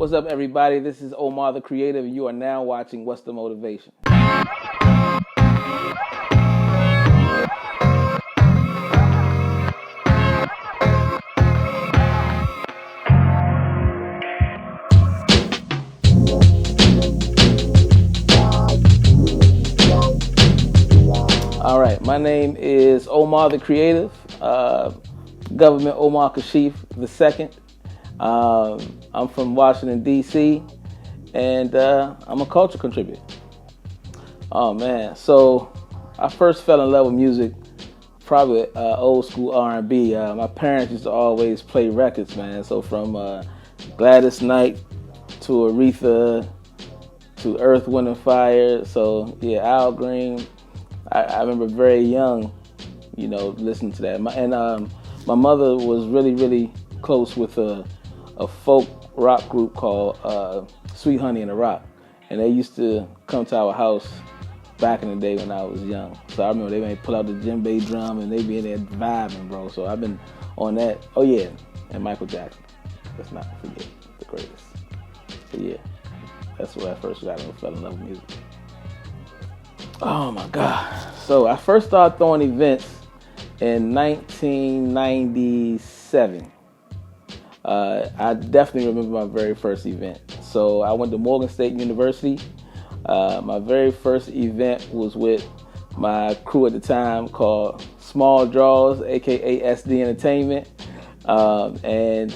What's up, everybody? This is Omar the Creative, and you are now watching What's the Motivation? All right, my name is Omar the Creative, Government Omar Kashif II. I'm from Washington, D.C., and I'm a culture contributor. Oh, man. So I first fell in love with music, probably old school R&B. My parents used to always play records, man. So from Gladys Knight to Aretha to Earth, Wind, and Fire. So, yeah, Al Green. I remember very young, listening to that. My mother was really, really close with a folk rock group called Sweet Honey and the Rock. And they used to come to our house back in the day when I was young. So I remember they may pull out the djembe drum and they be in there vibing, bro. So I've been on that. Oh, yeah, and Michael Jackson. Let's not forget the greatest. So, yeah, that's where I first fell in love with music. Oh my God. So I first started throwing events in 1997. I definitely remember my very first event. So I went to Morgan State University. My very first event was with my crew at the time called Small Draws, aka SD Entertainment. And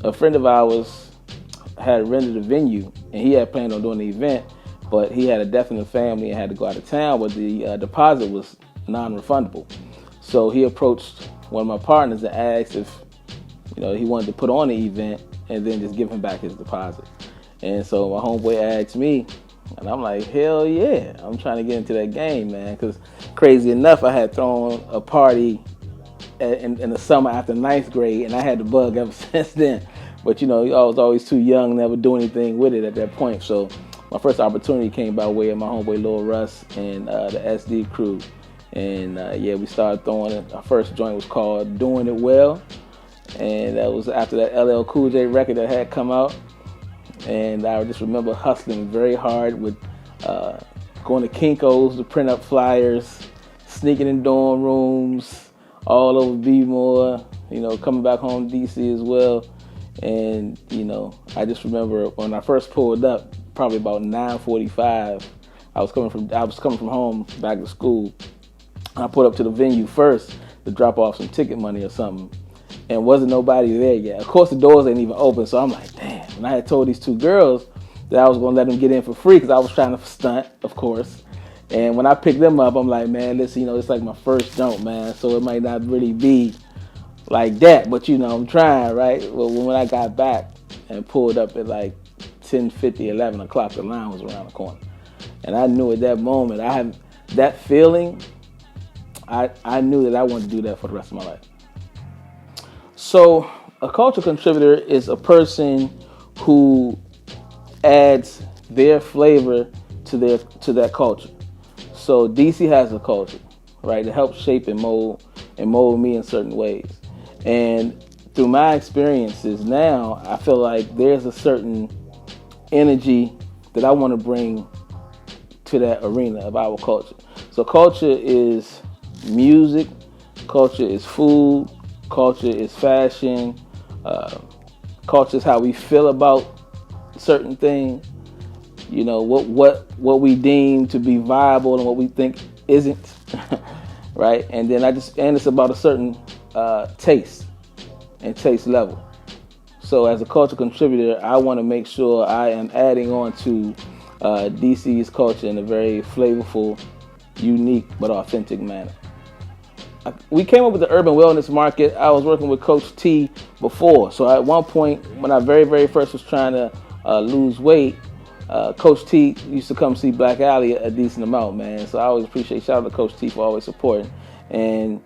a friend of ours had rented a venue and he had planned on doing the event. But he had a death in the family and had to go out of town, but the deposit was non-refundable. So he approached one of my partners and asked if, he wanted to put on the event and then just give him back his deposit. And so my homeboy asked me, and I'm like, hell yeah, I'm trying to get into that game, man. Because crazy enough, I had thrown a party in the summer after 9th grade, and I had the bug ever since then. But, I was always too young, never do anything with it at that point. So my first opportunity came by way of my homeboy Lil Russ and the SD crew. And we started throwing it. Our first joint was called Doing It Well. And that was after that LL Cool J record that had come out. And I just remember hustling very hard with going to Kinko's to print up flyers, sneaking in dorm rooms, all over B-More, coming back home to DC as well. And, I just remember when I first pulled up, probably about 9:45. I was coming from home back to school. I pulled up to the venue first to drop off some ticket money or something, and wasn't nobody there yet. Of course, the doors ain't even open, so I'm like, damn. And I had told these two girls that I was gonna let them get in for free because I was trying to stunt, of course. And when I picked them up, I'm like, man, listen, it's like my first jump, man, so it might not really be like that, but I'm trying, right? Well, when I got back and pulled up at like 10:50, 11 o'clock, the line was around the corner. And I knew at that moment, I had that feeling, I knew that I wanted to do that for the rest of my life. So a culture contributor is a person who adds their flavor to that culture. So DC has a culture, right? It helps shape and mold me in certain ways. And through my experiences now, I feel like there's a certain energy that I want to bring to that arena of our culture. So culture is music, culture is food, culture is fashion, culture is how we feel about certain things. What we deem to be viable and what we think isn't, right? And then it's about a certain taste and taste level. So as a culture contributor, I want to make sure I am adding on to DC's culture in a very flavorful, unique, but authentic manner. We came up with the urban wellness market. I was working with Coach T before. So at one point, when I very, very first was trying to lose weight, Coach T used to come see Black Alley a decent amount, man. So I always appreciate, shout out to Coach T for always supporting. And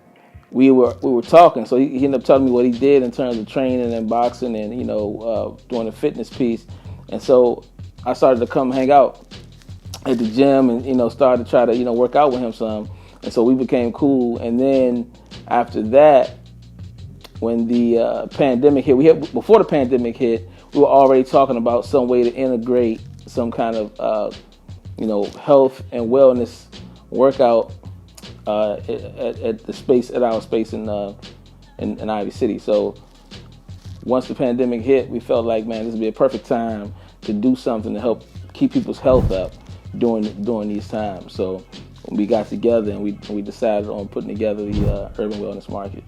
we were talking, so he ended up telling me what he did in terms of training and boxing and doing the fitness piece. And so I started to come hang out at the gym and started to try to work out with him some. And so we became cool. And then after that, when the pandemic hit, before the pandemic hit, we were already talking about some way to integrate some kind of health and wellness workout at the space at our space in Ivy City. So once the pandemic hit, we felt like, man, this would be a perfect time to do something to help keep people's health up during these times. So we got together and we decided on putting together the Urban Wellness Market.